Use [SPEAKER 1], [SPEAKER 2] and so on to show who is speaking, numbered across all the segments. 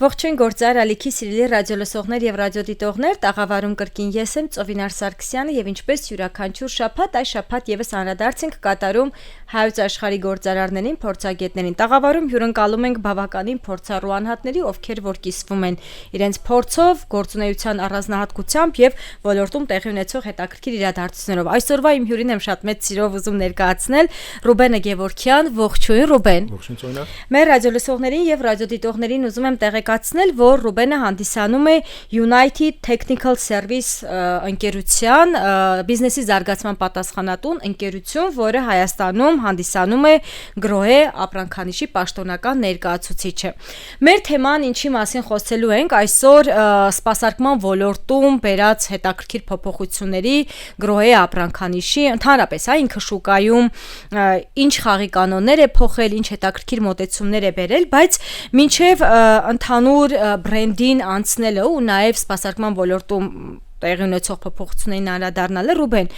[SPEAKER 1] Ողջույն գործար ալիքի սիրելի ռադիոլսողներ եւ ռադիոդիտողներ, տաղավարում կրկին ես եմ Ծովինար Սարգսյանը եւ ինչպես յուրաքանչյուր շաբաթ, այս շաբաթ եւս անդրադարձ ենք կատարում հայոց աշխարհի գործարարներին, փորձագետներին։ Տաղավարում հյուրընկալում ենք բավականին փորձառու անհատների, ովքեր որ կիսվում են իրենց փորձով, գործունեության առանձնահատկությամբ եւ ոլորտում տեղի ունեցող հետաքրքիր իրադարձություններով։ Այսօրվա իմ հյուրին եմ շատ մեծ սիրով ուզում ներկայացնել Ռուբենը Գևորգյան, ողջույն Ռուբեն։
[SPEAKER 2] Ողջույն Ծովինար։
[SPEAKER 1] Մեր ռադիոլսողներին եւ ռադիոդիտողներին ուզում եմ տեղեկացնել, որ Ռուբենը հանդիսանում է United Technical Service ընկերության բիզնեսի զարգացման պատասխանատուն ընկերություն, որը Հայաստանում հանդիսանում է Grohe ապրանքանիշի պաշտոնական ներկայացուցիչը։ Մեր թեման ինչի մասին խոսելու ենք այսօր սպասարկման ոլորտում բերած հետաքրքիր փոփոխությունների Grohe ապրանքանիշի ընդհանրապես ինքը շուկայում ինչ խաղի կանոններ է փոխել, ինչ հետաքրքիր մոտեցումներ է բերել, բայց մինչև ընդհանուր բրենդին անցնելը ու նաև սպասարկման ոլորտում տեղի ունեցող փոփոխություններին անդրադառնալը Ռուբեն,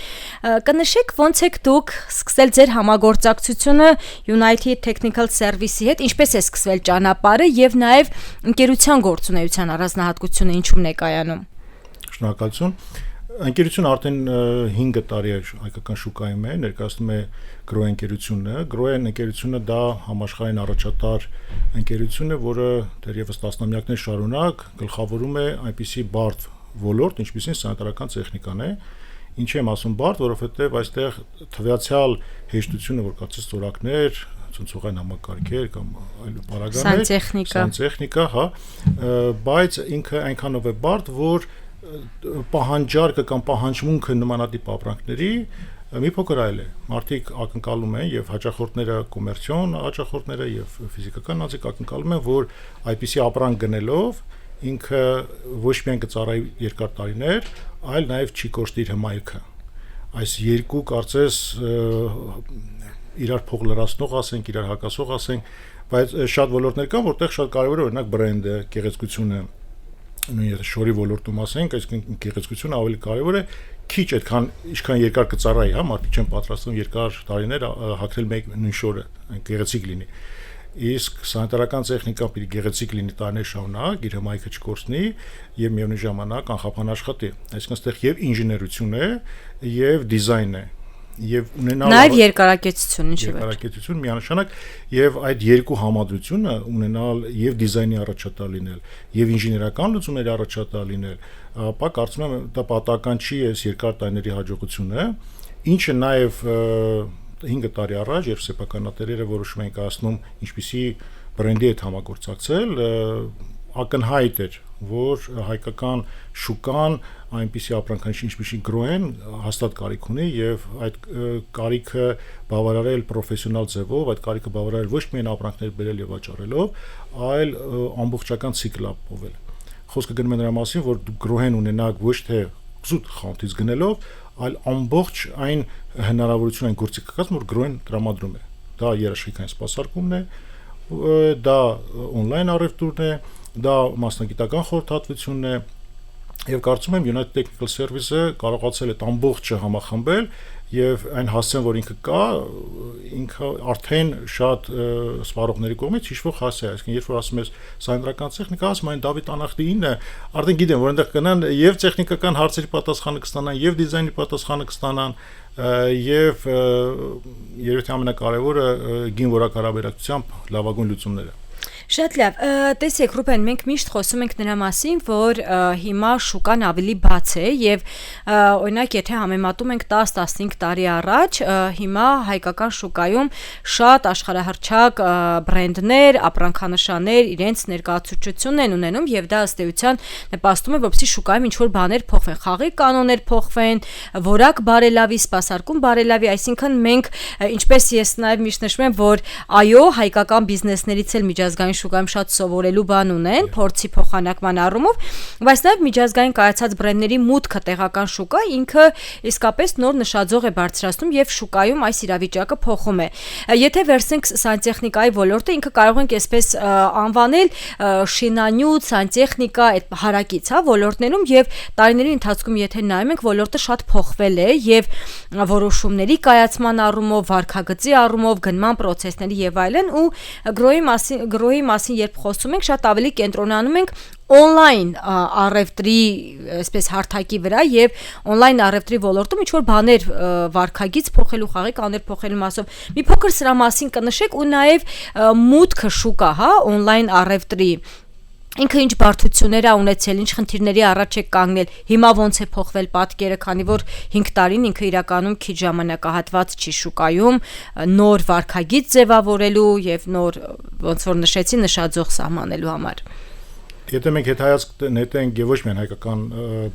[SPEAKER 1] կնշեք ոնց եք դուք սկսել ձեր համագործակցությունը United Technical Service-ի հետ, ինչպես է սկսվել ճանապարհը եւ նաև ընկերության գործունեության առանձնահատկությունը ինչու՞մն է կայանում։
[SPEAKER 2] Շնորհակալություն։ Ընկերությունը արդեն 5 տարի է հայկական շուկայում է, ներկայացնում է Grohe ընկերությունը։ Grohe ընկերությունը դա համաշխարհային առաջատար ընկերություն է, որը դեռևս տասնամյակներ շարունակ գլխավորում է այնպիսի բարդ ոլորտ, ինչպիսին սանիտարական տեխնիկան է։ Ինչի եմ ասում բարդ, որովհետև այստեղ թվյացյալ հեշտությունը, որ կացած ծորակներ, ցնցողային համակարգեր կամ այլ բառականներ, սանտեխնիկա, հա, բայց ինքը այնքանով է բարդ, որ պահանջարկը կամ պահանջմունքը նմանատիպ ապրանքների մի փոքր այլ է։ Մարդիկ ակնկալում են եւ հաճախորդները կոմերցիոն հաճախորդները եւ ֆիզիկական անձիկ ակնկալում են, որ այդպիսի ապրանք գնելով ինքը ոչ միայն կծառայի երկար տարիներ, այլ նաեւ չի կորցնի իր հմայքը։ Այս երկու կարծես իրար փող լրացնող ասենք, իրար հակասող ասենք, բայց շատ ոլորտներ կան, որտեղ շատ կարեւոր է օրինակ բրենդը, գեղեցկությունը նույնիսկ շորի ոլորտում ասենք, այսինքն գեղեցկությունը ավելի կարևոր է, քիչ այդքան ինչքան երկար կծառայի, հա, մարդիկ չեն պատրաստվում երկար տարիներ հագնել մեկ նույն շորը, այն գեղեցիկ լինի։ Իսկ սանիտարական տեխնիկան պիտի գեղեցիկ լինի տարիներ շարունակ, իր հմայքը չկորցնի եւ միևնույն ժամանակ անխափան աշխատի։ Այսինքն այստեղ եւ ինժեներություն է, եւ դիզայն է, եւ ունենալ
[SPEAKER 1] նաեւ երկարակեցություն, ինչի վերջ։
[SPEAKER 2] Երկարակեցություն միանշանակ եւ այդ երկու համադրությունը ունենալ եւ դիզայնի առաջատար լինել եւ ինժեներական լուծումների առաջատար լինել, ապա կարծում եմ դա պատահական չի այս երկար տարիների հաջողությունը, ինչը նաեւ 5 տարի առաջ երբ սեփականատերերը որոշում էին կայացնում ինչպիսի բրենդի հետ համագործակցել, ակնհայտ էր, որ հայկական շուկան այնպիսի ապրանքանիշ ինչպիսի Grohe-ն հաստատ կարիք ունի եւ այդ կարիքը բավարարել պրոֆեսիոնալ ձևով, այդ կարիքը բավարարել ոչ միայն ապրանքներ բերել եւ վաճառելով, այլ ամբողջական ցիկլ ապահովել։ Խոսքը գնում է նրա մասին, որ Grohe-ն ունենակ ոչ թե զուտ խանութից գնելով, այլ ամբողջ այն հնարավորություն այն գործիքակացում, որ Grohe-ն տրամադրում է։ Դա երաշխիքային սպասարկումն է, դա on-line առևտուրն է, դա մասնագիտական խորհրդատվությունն է եւ կարծում եմ United Technical Service-ը կարողացել է ամբողջը համախմբել եւ այն հասցեն, որ ինքը կա, ինքը արդեն շատ սպառողների կողմից հիշվող հասցե է, այսինքն երբ որ ասում ես սանիտարական տեխնիկա, ասում են Դավիթ Անախտիինը, արդեն գիտեն, որ այնտեղ կնան եւ տեխնիկական հարցերի պատասխանը կստանան, եւ դիզայնի պատասխանը կստանան, եւ երբ թե ամենակարևորը գին որակարաբերակցությամբ լավագույն լուծումները։
[SPEAKER 1] Շատ լավ, տեսեք Ռուբեն, մենք միշտ խոսում ենք նրա մասին, որ հիմա շուկան ավելի բաց է եւ օրինակ եթե համեմատում ենք 10-15 տարի առաջ, հիմա հայկական շուկայում շատ աշխարհահռչակ բրենդներ, ապրանքանշաններ իրենց ներկայացուցչությունն են ունենում եւ դա ըստ էության նպաստում է, որպեսզի շուկայում ինչ-որ բաներ փոխվեն, խաղի կանոններ փոխվեն, որակ բարելավի, սպասարկում բարելավի, այսինքն մենք ինչպես ես նաեւ միշտ նշում եմ, որ այո, հայկական բիզնեսներից էլ միջազգային շուկայում շատ սովորելու բան ունեն, փորձի փոխանակման առումով, բայց նաև միջազգային կայացած բրենդների մուտքը տեղական շուկա ինքը իսկապես նոր նշաձող է բարձրացնում եւ շուկայում այս իրավիճակը փոխում է։ Եթե վերցնենք սանտեխնիկայի ոլորտը, ինքը կարող ենք այսպես անվանել շինանյութ, սանտեխնիկա այդ հարակից, հա, ոլորտներում եւ տարիների ընթացքում եթե նայում ենք, ոլորտը շատ փոխվել է եւ որոշումների կայացման առումով, վարքագծի առումով, գնման պրոցեսների եւ այլն ու Grohe-ի մասին երբ խոսում ենք, շատ ավելի կենտրոնանում ենք on-line առևտրի այսպես հարթակի վրա եւ on-line առևտրի ոլորտում ինչ որ բաներ վարկագից փոխելու, խաղի կանոներ փոխելու մասով մի փոքր սրա մասին կնշեք ու նաեւ մուտքը շուկա, հա, on-line առևտրի ինքը ինչ բարդություններ է ունեցել, ինչ խնդիրների առաջ է կանգնել, հիմա ոնց է փոխվել պատկերը, քանի որ 5 տարին ինքը իրականում քիչ ժամանակահատված չի շուկայում նոր վարկագիծ ձևավորելու եւ նոր ոնց որ նշեցի նշաձող սահմանելու համար։
[SPEAKER 2] Եթե մենք հետայացք նետենք եւ ոչ միայն հայկական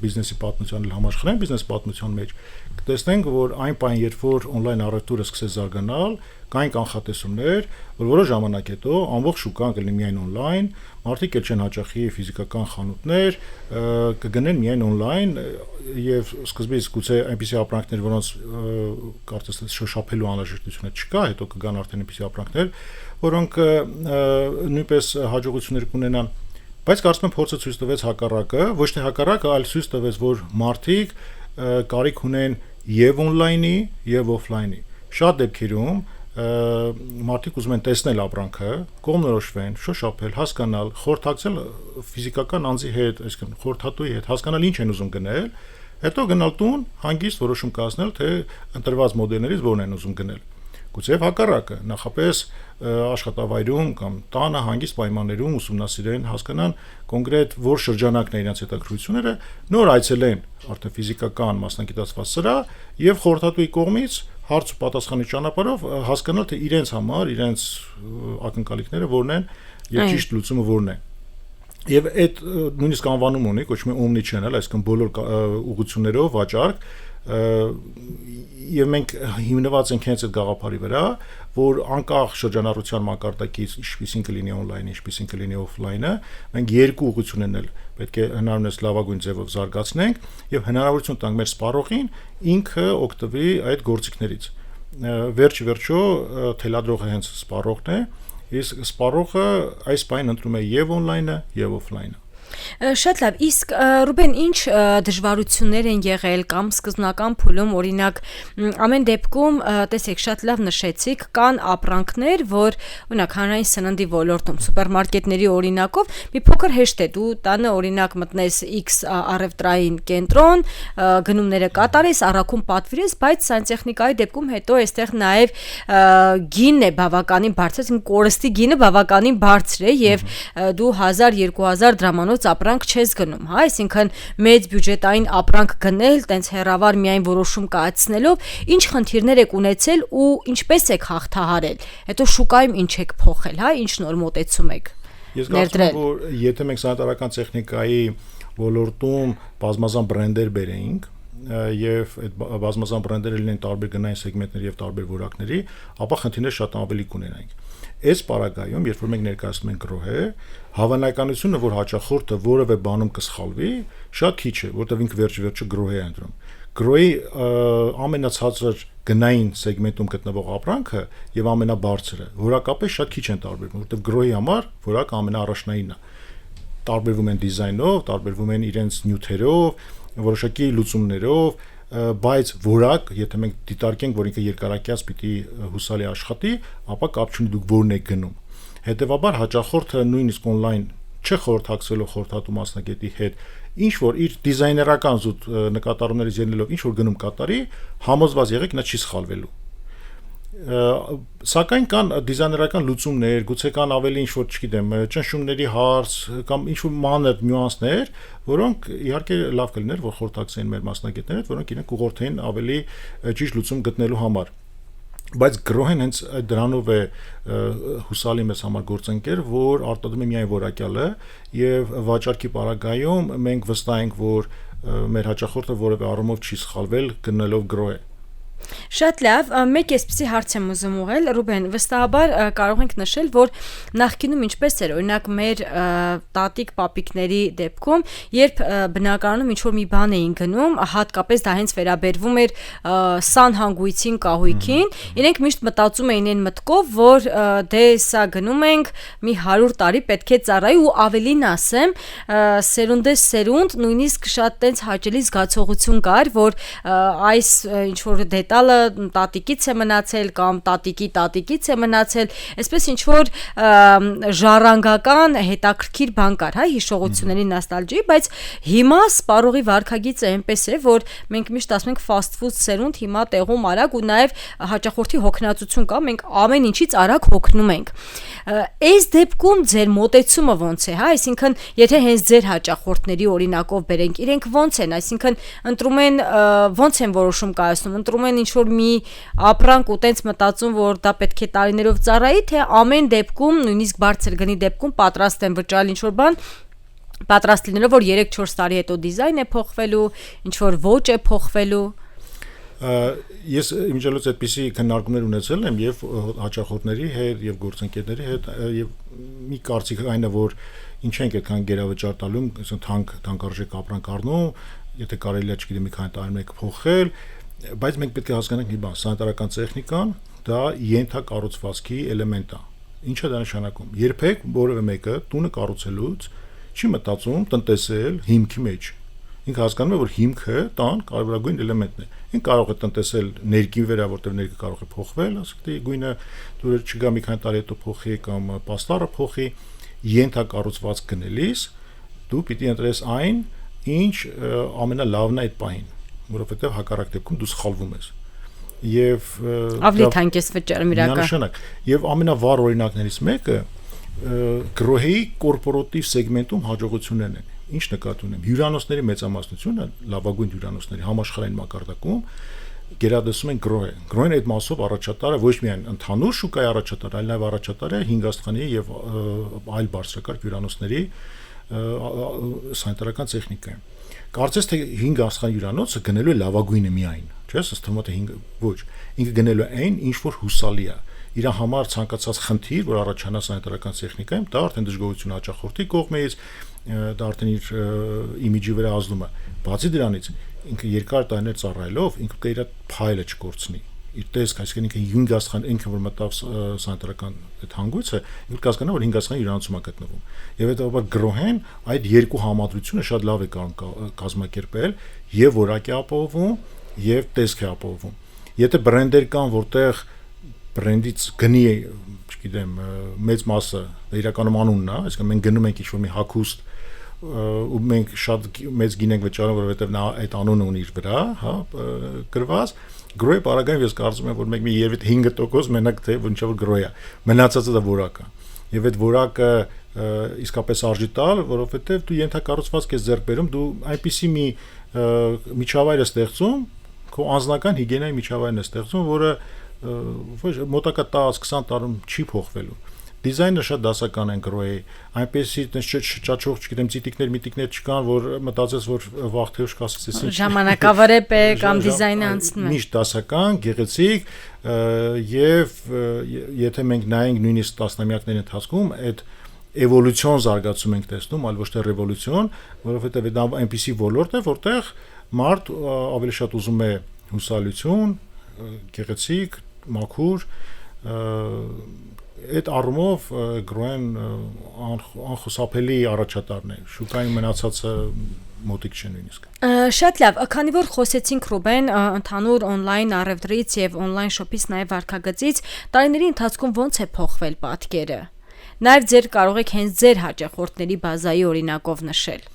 [SPEAKER 2] բիզնեսի պատմության, այլ համաշխարհային բիզնես պատմության մեջ, կտեսնենք, որ այն պայն, երբ որ on-line առևտուրը սկսեց զարգանալ, կային կանխատեսումներ, որ որոշ ժամանակ հետո ամբողջ շուկան կլինի միայն on-line, մարդիկ էլ չեն հաճախի ֆիզիկական խանութներ, կգնեն միայն on-line եւ սկզբից գուցե այնպիսի ապրանքներ, որոնց կարծես թե շոշափելու անհրաժեշտությունը չկա, հետո կգան արդեն այնպիսի ապրանքներ, որոնք նույնպես հաջողություններ կունենան։ Բայց կարծում եմ փորձը ցույց տվեց հակառակը, ոչ թե հակառակը, այլ ցույց տվեց, որ մարդիկ կարիք ունեն եւ on-line-ի, եւ off-line-ի։ Շատ դեպքերում մարդիկ ուզում են տեսնել ապրանքը, կողմնորոշվեն, շոշափել, հասկանալ, խորհրդակցել ֆիզիկական անձի հետ, այսինքն խորհրդատուի հետ, հասկանալ ինչ են ուզում գնել, հետո գնալ տուն, հանգիստ որոշում կայացնել, թե ընտրված մոդելներից որն են ուզում գնել։ Գուցե հակառակը, նախապես աշխատավայրում կամ տանը հանգիստ պայմաններում ուսումնասիրեն, հասկանան կոնկրետ որ շրջանակն է իրենց հետաքրքրությունները, նոր այցելեն արդեն ֆիզիկական մասնագիտացված սրահ եւ խորհրդատուի կողմից հարց ու պատասխանի ճանապարհով հասկանալ թե իրենց համար, իրենց ակնկալիքները որն են եւ ճիշտ լուծումը որն է։ Եվ այդ նույնիսկ անվանում ունի, կոչվում է omni-channel, այսինքն բոլոր ուղղություններով վաճառք, եւ մենք հիմնված ենք հենց այդ գաղափարի վրա, որ անկախ շրջանառության մակարդակից ինչպեսին կլինի on-line, ինչպեսին կլինի off-line-ը, մենք երկու ուղղություններն էլ պետք է հնարավորինս լավագույն ձևով զարգացնենք եւ հնարավորություն տանք մեր սպառողին ինքը օգտվի այդ գործիքներից։ Վերջ-վերջո թելադրողը հենց սպառողն է, իսկ սպառողը այս բանին ընտրում է եւ on-line-ը եւ off-line-ը։
[SPEAKER 1] Շատ լավ, իսկ Ռուբեն, ինչ դժվարություններ են եղել կամ սկզբնական փուլում, օրինակ, ամեն դեպքում, տեսեք, շատ լավ նշեցիք, կան ապրանքներ, որ, օրինակ, հանրային սննդի ոլորտում, սուպերմարկետների օրինակով, մի փոքր հեշտ է, դու տանը օրինակ մտնես X առևտրային կենտրոն, գնումները կատարես, առաքում պատվիրես, բայց սանտեխնիկայի դեպքում հետո այստեղ նաև գինն է բավականին բարձր, կորստի գինը բավականին բարձր է եւ դու 1000-2000 դրամանոց ապրանք չես գնում, հա, այսինքն մեծ բյուջետային ապրանք գնել, տենց հեռավար միայն որոշում կայացնելով, ինչ խնդիրներ եք ունեցել ու ինչպես եք հաղթահարել։ Հետո շուկայում ինչ եք փոխել, հա, ինչ նոր մոտեցում եք ներդրել։ Ես կարծում եմ,
[SPEAKER 2] որ եթե մենք սանիտարական տեխնիկայի ոլորտում բազմազան բրենդեր բերեինք, եւ այդ բազմազան բրենդերը լինեն տարբեր գնային սեգմենտների եւ տարբեր որակների, ապա խնդիրներ շատ ավելի կունենայինք։ Այս պարագայում, երբ որ մենք ներկայացնում ենք գրոհը, հավանականությունը, որ հաճախորդը որևէ բանում կսխալվի, շատ քիչ է, որտեղ ինքը վերջ-վերջը գրոհ է ընտրում։ Գրոհի ամենացածր գնային սեգմենտում գտնվող ապրանքը եւ ամենաբարձրը որակապես շատ քիչ են տարբերվում, որտեղ գրոհի համար որակը ամենաառաջնայինն է։ Տարբերվում են դիզայնով, տարբերվում են իրենց նյութերով, որոշակի լուծումներով, բայց որակ, եթե մենք դիտարկենք, որ ինքը երկարակյաց պիտի հուսալի աշխատի, ապա կապ չունի դուք որն եք գնում։ Հետևաբար հաճախորդը նույնիսկ on-line չխորհրդակցվելով խորհրդատու մասնագետի հետ, ինչ որ իր դիզայներական զուտ նկատառումներից ելնելով ինչ որ գնում կատարի, համոզված եղեք նա չի սխալվելու։ Սակայն կան դիզայներական լուծումներ, գուցե կան ավելի ինչ որ, չգիտեմ, ճնշումների հարց կամ ինչ որ մանր նյուանսներ, որոնք իհարկե լավ կլիներ, որ խորհրդակցեն մեր մասնագետները, որոնք իրենք ուղղորդեն ավելի ճիշտ լուծում գտնելու համար։ Բայց գրոհեն հենց դրանով է հուսալի մեզ համար գործընկեր, որ արտադրում է միայն որակյալը եւ վաճառքի պարագայում մենք վստահ ենք, որ մեր հաճախորդը որևէ առումով չի սխալվել գնելով գրոհ է։
[SPEAKER 1] Շատ լավ, մեկ էսպիսի հարց եմ ուզում ուղղել, Ռուբեն, վստահաբար կարող ենք նշել, որ նախկինում ինչպես էր, օրինակ մեր տատիկ պապիկների դեպքում, երբ բնակարանում ինչ-որ մի բան էին գնում, հատկապես դա հենց վերաբերվում էր սանհանգույցին, կահույքին, իրենք միշտ մտածում էին այն մտքով, որ դե սա գնում ենք մի 100 տարի պետք է ծառայի ու ավելին ասեմ, սերունդես սերունդ, նույնիսկ շատ տենց հաճելի զգացողություն կար, որ այս ինչ-որ դետալը տատիկից է մնացել կամ տատիկի տատիկից է մնացել, այսպես ինչ որ ժառանգական հետաքրքիր բան կար, հա, հիշողությունների նոստալգիայի, բայց հիմա սպառողի վարքագիծը այնպես է, որ մենք միշտ ասում ենք fast food սերունդ, հիմա տեղում արագ ու նաև հաճախորդի հոգնածություն կա, մենք ամեն ինչից արագ հոգնում ենք։ Այս դեպքում ձեր մոտեցումը ոնց է, հա, այսինքն եթե հենց ձեր հաճախորդների օրինակով բերենք, իրենք ոնց են, այսինքն ընտրում են ոնց են որոշում կայացնում, ընտրում են ինչ որ մի ապրանք ու տենց մտածում, որ դա պետք է տարիներով ծառայի, թե ամեն դեպքում, նույնիսկ բարձր գնի դեպքում պատրաստ են վճարել ինչ որ բան, պատրաստ լինելով, որ 3-4 տարի հետո դիզայն է փոխվելու, ինչ որ ոճ է փոխվելու։
[SPEAKER 2] Ես իմիջիալոց այդպիսի քննարկումներ ունեցել եմ եւ հաճախորդների հետ եւ գործընկերների հետ եւ մի կարծիք այն է, որ ինչ ենք այդքան գերավճար տալու, թանկարժեք ապրանք առնում, եթե կարելի է, չգիտեմ, մի քանի տարի մեկ փոխել, բայց մենք պետք է հասկանանք մի բան, սանիտարական տեխնիկան դա ենթակառուցվածքի էլեմենտ է։ Ինչ է դա նշանակում։ Երբեք որևէ մեկը տունը կառուցելուց չի մտածում տնտեսել հիմքի մեջ։ Ինքը հասկանում է, որ հիմքը տան կարևորագույն էլեմենտն է։ Ինքը կարող է տնտեսել ներքին վրա, որտեղ ներքը կարող է փոխվել, ասենք գույնը դուրս չգա մի քանի տարի հետո փոխի կամ պաստառը փոխի, ենթակառուցվածք գնելիս դու պիտի ընտրես այն, ինչ ամենալավն է այդ պահին, որովհետև հակառակ դեպքում դու սխալվում ես։ Եվ
[SPEAKER 1] ավելի թանկ ես վճարում իրական։
[SPEAKER 2] Միանշանակ։ Եվ ամենավառ օրինակներից մեկը գրոհի կորպորատիվ սեգմենտում հաջողություններն են։ Ինչ նկատի ունեմ, հյուրանոցների մեծամասնությունը, լավագույն հյուրանոցների համաշխարհային մակարդակում գերադասում են գրոհը։ Գրոհին այդ մասով առաջատարը ոչ միայն ընդհանուր շուկայի առաջատար, այլ նաև առաջատարը 5 աստղանի եւ այլ բարձրակարգ հյուրանոցների սանիտարական տեխնիկայում։ Կարծես թե 5 աստղանի հյուրանոցը գնելու է լավագույնը միայն, չէ՞, ըստ թվում է 5 ոչ, ինքը գնելու է այն, ինչ որ հուսալի է։ Իր համար ցանկացած խնդիր, որ առաջանա սանիտարական տեխնիկայում, դա արդեն դժգոհություն հաճախորդի կողմից, դա արդեն իր իմիջի վրա ազդում է։ Բացի դրանից, ինքը երկար տարիներ ծառայելով, ինքը պետք է իր փայլը չկորցնի։ Իր տեսք, այսինքն ինքը 5 աստղան, ինքը որ մտավ սանիտարական այդ հանգույցը, ինքը կհասկանա, որ 5 աստղանի հյուրանոցում է գտնվում։ Եվ հետո գրոհեն այդ երկու համադրությունը շատ լավ է կարող կազմակերպել, եւ որակ է ապահովում, եւ տեսք է ապահովում։ Եթե բրենդեր կան, որտեղ բրենդից գնի, չգիտեմ, մեծ մասը իրականում անունն է, այսինքն մենք գնում ենք ինչ-որ մի հագուստ ու մենք շատ մեծ գին ենք վճարում, որովհետև նա այդ անունը ունի իր վրա, հա, գրված, գրոյը բարագայում ես կարծում եմ, որ մենք մի 5% մենակ թե ոչ որ գրոյ է, մնացածը դա որակ է։ Եվ այդ որակը իսկապես արժի տալ, որովհետև դու ենթակառուցվածք ես ձեռք բերում, դու այնպիսի մի միջավայր ես ստեղծում, քո անձնական հիգիենայի միջավայրն է ստեղծում, որը ոչ մոտակա 10-20 տարում չի փոխվելու։ Դիզայնը շատ դասական են գրոյի, այնպեսի չճաճող, չգիտեմ, ցիտիկներ, միտիկներ չկան, որ մտածես, որ վաղ թե ուշ կասես, ինչ
[SPEAKER 1] ժամանակավրեպ է կամ դիզայնը անցնում է։
[SPEAKER 2] Միշտ դասական, գեղեցիկ, եւ եթե մենք նայենք նույնիսկ տասնամյակների ընթացքում, այդ էվոլյուցիոն զարգացում ենք տեսնում, այլ ոչ թե ռևոլյուցիոն, որովհետեւ դա այնպիսի ոլորտ է, որտեղ մարդ ավելի շատ ուզում է հուսալություն, գեղեցիկ, մաքուր, այդ առումով գրոհեն անխուսափելի առաջատարն է, շուկային մնացածը մոտիկ չեն նույնիսկ։
[SPEAKER 1] Շատ լավ, քանի որ խոսեցինք Ռուբեն ընդհանուր on-line առևտրից եւ on-line shop-ից նաեւ վարքագծից, տարիների ընթացքում ոնց է փոխվել պատկերը։ Նաեւ ձեր կարող եք հենց ձեր հաճախորդների բազայի օրինակով նշել։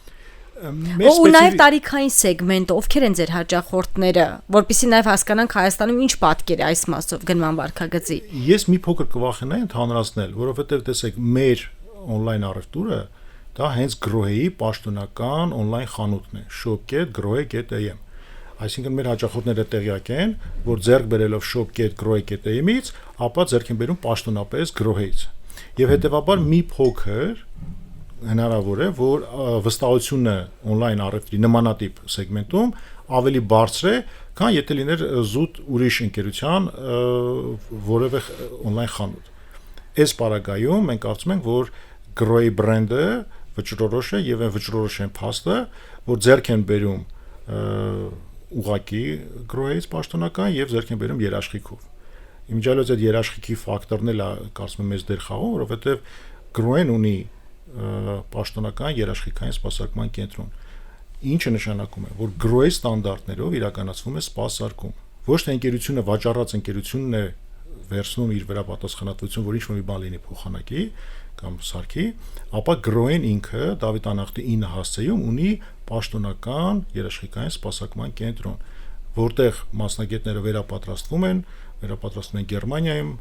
[SPEAKER 1] Ու նաև տարիքային սեգմենտը, ովքեր են ձեր հաճախորդները, որպեսզի նաև հասկանանք Հայաստանում ինչ պատկեր է այս մասով գնման վարքագծի։
[SPEAKER 2] Ես մի փոքր կվախենայի ընդհանրացնել, որովհետև տեսեք, մեր on-line առևտուրը դա հենց գրոհեի պաշտոնական on-line խանութն է, shop.grohe.am։ Այսինքն մեր հաճախորդները տեղյակ են, որ ձեռք բերելով shop.grohe.am-ից, ապա ձեռք են բերում պաշտոնապես գրոհեից։ Եվ հետեւաբար մի փոքր հնարավոր է, որ վստահությունը on-line առևտրի նմանատիպ սեգմենտում ավելի բարձր է, քան եթե լիներ զուտ ուրիշ ընկերության որևէ on-line խանութ։ Այս պարագայում մենք կարծում ենք, որ գրոյի բրենդը վճռորոշ է եւ այն վճռորոշեն փաստը, որ ձեռք են բերում ուղակի գրոյից պաշտոնական եւ ձեռք են բերում երաշխիքով։ Իմիջիալոց այդ երաշխիքի ֆակտորն էլ կարծում եմ մեծ դեր խաղում, որովհետեւ գրոյեն ունի պաշտոնական երաշխիքային սպասարկման կենտրոն, ինչը նշանակում է, որ գրոյի ստանդարտներով իրականացվում է սպասարկում, ոչ թե ընկերությունը վաճառած ընկերությունն է վերցնում իր վրա պատասխանատվություն, որ ինչ-որ մի բան լինի փոխանակի կամ սարքի, ապա գրոեն ինքը Դավիթ Անախտի 9 հասցեում ունի պաշտոնական երաշխիքային սպասարկման կենտրոն, որտեղ մասնագետները վերապատրաստվում են Գերմանիայում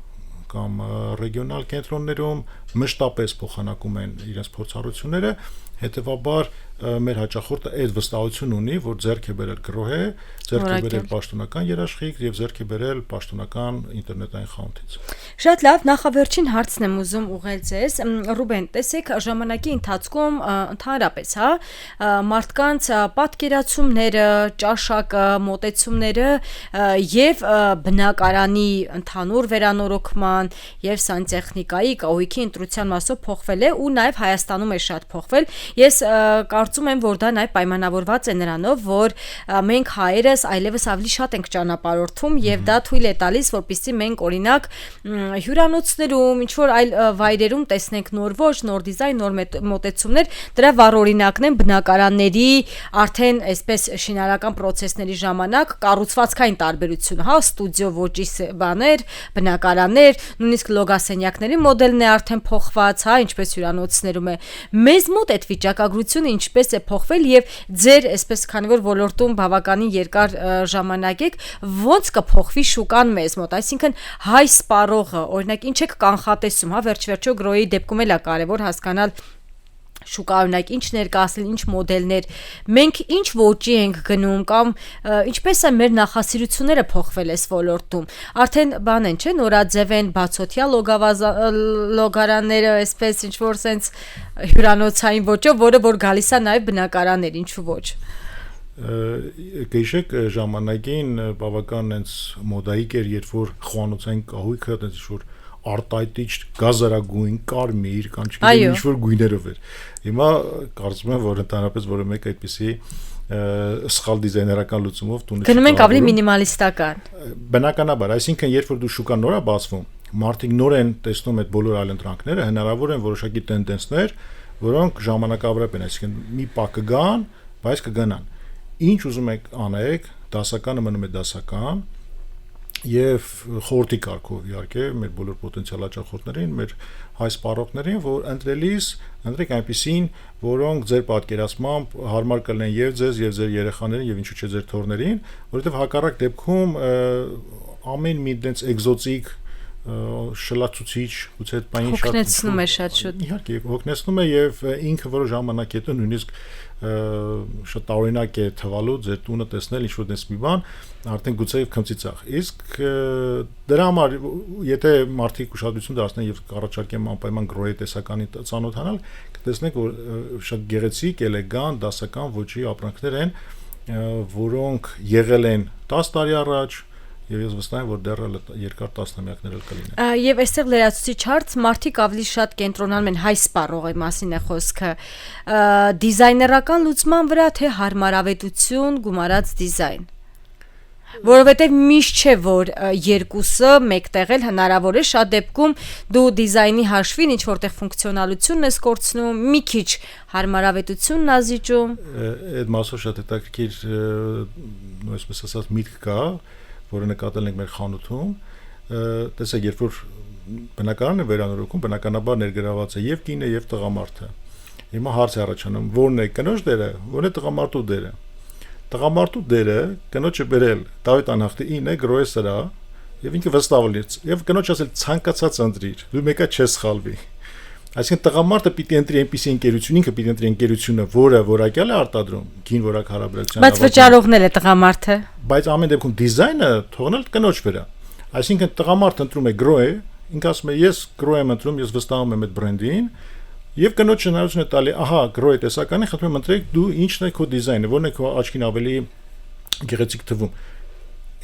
[SPEAKER 2] կամ ռեգիոնալ կենտրոններում, մշտապես փոխանակում են իրենց փորձառությունները, հետևաբար մեր հաճախորդը այդ վստահություն ունի, որ ձեռք է բերել գրոհ է, ձեռք է բերել պաշտոնական երաշխիք եւ ձեռք է բերել պաշտոնական ինտերնետային խանութից։
[SPEAKER 1] Շատ լավ, նախավերջին հարցն եմ ուզում ուղղել ձեզ։ Ռուբեն, տեսեք, ժամանակի ընթացքում ընդհանրապես, մարդկանց պատկերացումները, ճաշակը, մոտեցումները եւ բնակարանի ընդհանուր վերանորոգման եւ սանտեխնիկայի կահույքի ընտրության մասով փոխվել է ու նաեւ Հայաստանում է շատ փոխվել։ Ես կարծում եմ, որ դա նաև պայմանավորված է նրանով, որ մենք հայերս այլևս ավելի շատ ենք ճանապարհորդում եւ դա թույլ է տալիս, որպեսզի մենք օրինակ հյուրանոցներում, ինչ որ այլ վայրերում տեսնենք նոր ոճ, նոր դիզայն, նոր մոտեցումներ, դրա վառ օրինակն են բնակարանների արդեն այսպես շինարարական process-ների ժամանակ կառուցվածքային տարբերությունը, ստուդիո ոճի բաներ, բնակարաններ, նույնիսկ լոգասենյակների մոդելն է արդեն փոխված, ինչպես հյուրանոցներում է։ Մեզ մոտ այդ վիճակագրությունը ինչպես է փոխվել եւ ձեր այսպես քանի որ ոլորտում բավականին երկար ժամանակ եք, ոնց կփոխվի շուկան մեզ մոտ, այսինքն հայ սպառողը, օրինակ ինչ եք կանխատեսում, վերջ-վերջո գրոյի դեպքում էլ է կարևոր հասկանալ շուկա օրինակ ինչ ներկայացնել, ինչ մոդելներ, մենք ինչ ոճի ենք գնում կամ ինչպես է մեր նախասիրությունները փոխվել այս ոլորտում։ Արդեն բան են, չէ՞, նորաձև են բացօթյա լոգարանները, այսպես ինչ որ sense հյուրանոցային ոճով, որը որ գալիս է նաև բնակարաններ, ինչու ոչ։
[SPEAKER 2] Գիշեք ժամանակին բավական այնց մոդայիկ էր, երբ որ խոհանոցային կահույքը այնց ինչ որ արտայտիչ գազարագույն, կարմիր, կամ չգիտեմ ինչ որ գույներով էր։ Հիմա կարծում եմ, որ ընդհանրապես որը մեկ այդպիսի սխալ դիզայներական լուծումով տունը
[SPEAKER 1] գնում ենք ավելի մինիմալիստական։
[SPEAKER 2] Բնականաբար, այսինքն երբ որ դու շուկան նոր է բացվում, մարդիկ նոր են տեսնում այդ բոլոր այլընտրանքները, հնարավոր են որոշակի տենդենսներ, որոնք ժամանակավորապես են, այսինքն մի պահ կգան, բայց կգնան։ Ինչ ուզում եք անեք, դասականը մնում է դասական, եւ խորհրդի կարգով իհարկե մեր բոլոր պոտենցիալ հաճախորդներին, մեր հայ սպառողներին, որ ընտրեք այնպիսին, որոնք ձեր պատկերացմամբ հարմար կլինեն եւ ձեզ եւ ձեր երեխաներին եւ ինչու՞ չէ ձեր թոռներին, որովհետեւ հակառակ դեպքում ամեն մի դենց էկզոտիկ շլացուցիչ գուցե այդ բանը շատ
[SPEAKER 1] հոգնեցնում է շատ շուտ։
[SPEAKER 2] Իհարկե հոգնեցնում է եւ ինքը որոշ ժամանակ հետո նույնիսկ շատ տարօրինակ է թվալու ձեր տունը տեսնել ինչ որ դες մի բան, արդեն գուցե քմծի ցախ։ Իսկ դրա համար եթե մարդիկ ուշադրություն դարձնեն եւ կառաջարկեն անպայման գրոյի տեսականի ծանոթանալ, կտեսնեք որ շատ գեղեցիկ, էլեգանտ, դասական ոճի ապրանքներ են, որոնք եղել են 10 տարի առաջ եւ ես վստահ եմ որ դեռ երկար տասնամյակներ էլ կլինեն։
[SPEAKER 1] Եվ այստեղ լրացուցիչ հարց, մարդիկ ավելի շատ կենտրոնանում են հայ սպառողի մասին է խոսքը, դիզայներական լուծման վրա թե հարմարավետություն գումարած դիզայն։ Որովհետև միշտ չէ որ երկուսը մեկտեղ էլ հնարավոր է, շատ դեպքում դու դիզայնի հաշվին ինչ որտեղ ֆունկցիոնալությունն ես կորցնում, մի քիչ հարմարավետությունն ազիջում։
[SPEAKER 2] Այդ մասով շատ հետաքրքիր, այսպես ասած, միտք կա, որը նկատել ենք մեր խանութում, տեսեք, երբ որ բնակարանը վերանորոգում, բնականաբար ներգրաված է եւ կինը եւ տղամարդը։ Հիմա հարց է առաջանում, ո՞րն է կնոջ դերը, ո՞րն է տղամարդու դերը։ Տղամարդու դերը կնոջը բերել Դավիթ Անախտի 9 գրոյե սրա եւ ինքը վստահվելից եւ կնոջ ասել ցանկացած ընտրիր, դու մեկա չես սխալվի։ Այսինքն տղամարդը պիտի ընտրի այնպիսի ընկերություն, ինքը պիտի ընտրի ընկերությունը, որը որակյալ է արտադրում, գին որակ հարաբերության։
[SPEAKER 1] Բայց վճարողն էլ է տղամարդը։
[SPEAKER 2] Բայց ամեն դեպքում դիզայնը թողնել կնոջ վրա։ Այսինքն տղամարդը ընտրում է գրոյե, ինքը ասում է ես գրոյե եմ ընտրում, ես վստահում եմ այդ բրենդին, եւ կնոջ հնարավորություն է տալի, ահա գրոյե տեսականի, խնդրում եմ ընտրեք դու ինչն է քո դիզայնը, որն է քո աչքին ավելի գեղեցիկ թվում։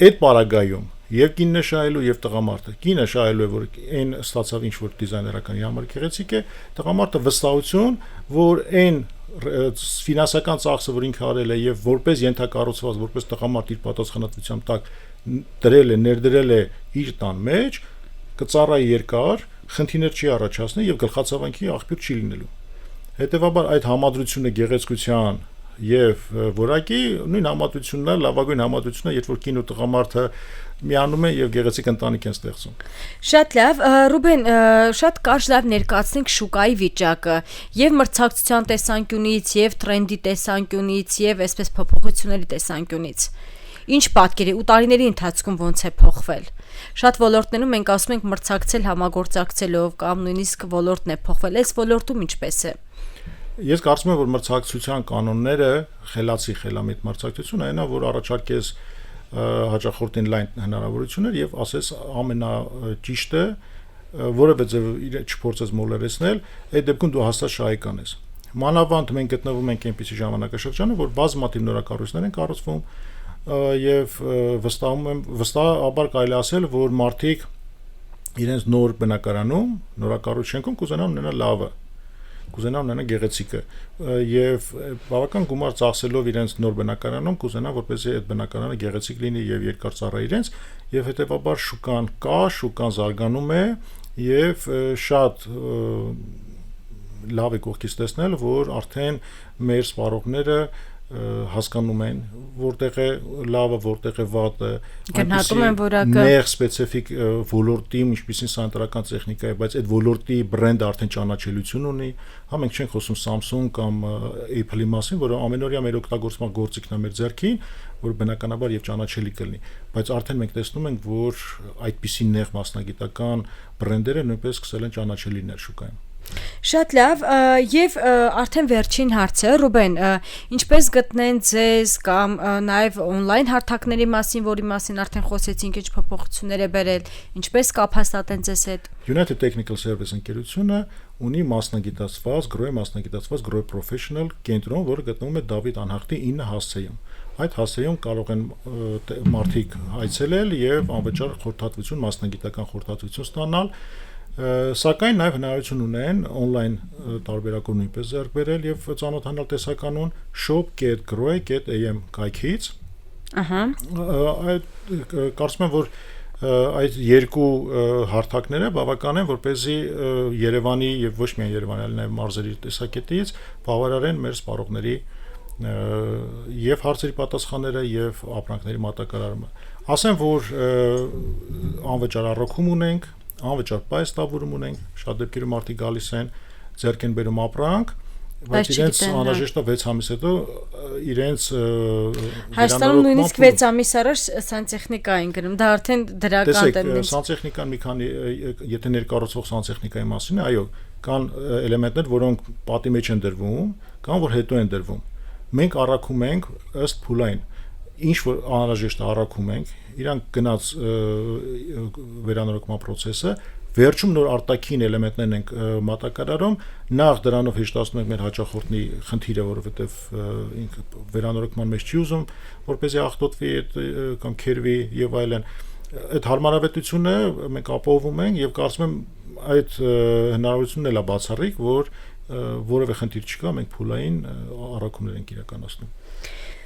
[SPEAKER 2] Այդ պարագայում եւ կինն է շահելու եւ տղամարդը։ Կինը շահելու է որ այն ստացավ ինչ որ դիզայներականի համար գեղեցիկ է, տղամարդը վստահություն, որ այն ֆինանսական ծախսը, որ ինքը արել է եւ որպես ենթակառուցված, որպես տղամարդ իր պատասխանատվությամբ տակ դրել է, ներդրել է իր տան մեջ, կծառայի երկար, խնդիրներ չի առաջացնի եւ գլխացավանքի աղբյուր չի լինելու։ Հետևաբար այդ համադրությունը գեղեցկության, եւ որակի նույն համատությունն է, լավագույն համատությունն է, երբ որ կին ու տղամարդը միանում են եւ գեղեցիկ ընտանիք են ստեղծում։
[SPEAKER 1] Շատ լավ, Ռուբեն, շատ կարճ լավ ներկայացնենք շուկայի վիճակը եւ մրցակցության տեսանկյունից, եւ տրենդի տեսանկյունից, եւ այսպես փոփոխությունների տեսանկյունից։ Ինչ պատկեր է ու տարիների ընթացքում ոնց է փոխվել։ Շատ ոլորտներում մենք ասում ենք մրցակցել համագործակցելով կամ նույնիսկ ոլորտն է փոխվել, այս ոլորտում ինչպես է։
[SPEAKER 2] Ես կարծում եմ, որ մրցակցության կանոնները խելացի խելամիտ մրցակցություն այնա, որ առաջարկես հաճախորդին լայն հնարավորություններ եւ ասես ամենաճիշտը որևէ ձև չփորձես մոլորեցնել, այդ դեպքում դու հաստատ շահեկան ես։ Մանավանդ մենք գտնվում ենք այնպիսի ժամանակաշրջանում, որ բազմաթիվ նորակառույցներ են կառուցվում եւ վստահաբար կարելի ասել, որ մարդիկ իրենց նոր բնակարանում, նորակառույց շենքում կուզենան ունենալ լավը, կուզենան ունենալ գեղեցիկը եւ բավական գումար ծախսելով իրենց նոր բնակարանում կուզենան, որպեսզի այդ բնակարանը գեղեցիկ լինի եւ երկար ծառա իրենց եւ հետեւաբար շուկան կա, շուկան զարգանում է եւ շատ լավ է կողքից տեսնել, որ արդեն մեր սպառողները հասկանում են որտեղ է լավը, որտեղ է վատը,
[SPEAKER 1] գնահատում են որակը,
[SPEAKER 2] նեղ սպეციფიկ ոլորտի, ինչպիսին սանիտարական տեխնիկա է, բայց այդ ոլորտի բրենդը արդեն ճանաչելիություն ունի, հա մենք չենք խոսում Samsung կամ Apple-ի մասին, որը ամենօրյա մեր օգտագործման գործիքն է մեր ձեռքին, որ բնականաբար եւ ճանաչելի կլինի, բայց արդեն մենք տեսնում ենք, որ այդպիսի նեղ մասնագիտական բրենդերը նույնպես սկսել են ճանաչելի լինել շուկայում։
[SPEAKER 1] Շատ լավ, եւ արդեն վերջին հարցը, Ռուբեն, ինչպես գտնեն ձեզ կամ նաեւ on-line հարթակների մասին, որի մասին արդեն խոսեցինք, ինչ փոփոխություններ է բերել, ինչպես կապ հաստատեն ձեզ հետ։
[SPEAKER 2] United Technical Service ընկերությունը ունի մասնագիտացված Grow Professional կենտրոն, որը գտնվում է Դավիթ անհախտի 9 հասցեում։ Այդ հասցեում կարող են մարդիկ այցելել եւ անվճար խորհրդատվություն, մասնագիտական խորհրդատվություն ստանալ, սակայն նաև հնարավորություն ունեն on-line տարբերակով նույնպես ձեռք բերել եւ ծանոթանալ տեսականուն shop.grow.am կայքից։ Այդ կարծում եմ, որ այդ երկու հարթակները բավական են, որպեսզի Երևանի եւ ոչ միայն Երևանի, այլ նաեւ մարզերի տեսակետից բավարարեն մեր սպառողների եւ հարցերի պատասխանները եւ ապրանքների մատակարարումը։ Ասեմ, որ անվճար առաքում ունենք, անվճար պայստավորում ունենք, շատ դեպքերում մարդիկ գալիս են, ձեռք են բերում ապրանք, բայց իրենց անհրաժեշտ է 6 ամիս հետո իրենց
[SPEAKER 1] Հայաստանում նույնիսկ 6 ամիս առաջ սանտեխնիկա են գնում, դա արդեն դրական է։
[SPEAKER 2] Տեսեք, սանտեխնիկան մի քանի, եթե ներկառուցվող սանտեխնիկայի մասին է, այո, կան էլեմենտներ, որոնք պատի մեջ են դրվում, կան որ հետո են դրվում։ Մենք առաքում ենք ըստ փուլային, ինչ որ անհրաժեշտ է առաքում ենք, իրանք գնաց վերանորոգման process-ը, վերջում նոր արտաքին էլեմենտներն ենք մատակարարում, նախ դրանով հեշտացնում ենք մեր հաճախորդի խնդիրը, որովհետև ինքը վերանորոգման մեջ չի ուզում, որպեսզի աղտոտվի կամ քերվի եւ այլն։ Այդ հարմարավետությունը մենք ապահովում ենք եւ կարծում եմ այդ հնարավորությունն էլ է բացառիկ, որ որևէ խնդիր չկա, մենք փուլային առաքումներ ենք իրականացնում։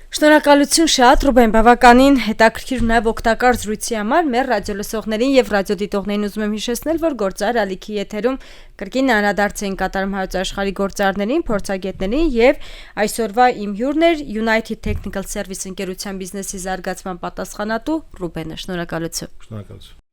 [SPEAKER 1] Շնորհակալություն շատ, Ռուբեն, բավականին հետաքրքիր ու նաև օգտակար զրույցի համար մեր ռադիոլսողներին եւ ռադիոդիտողներին ուզում եմ հիշեցնել, որ Գործար ալիքի եթերում կրկին անդրադարձ են կատարում հայոց աշխարհի գործարներին, փորձագետներին եւ այսօրվա իմ հյուրն էր United Technical Service ընկերության բիզնեսի զարգացման պատասխանատու Ռուբենը։ Շնորհակալություն։
[SPEAKER 2] Շնորհակալություն։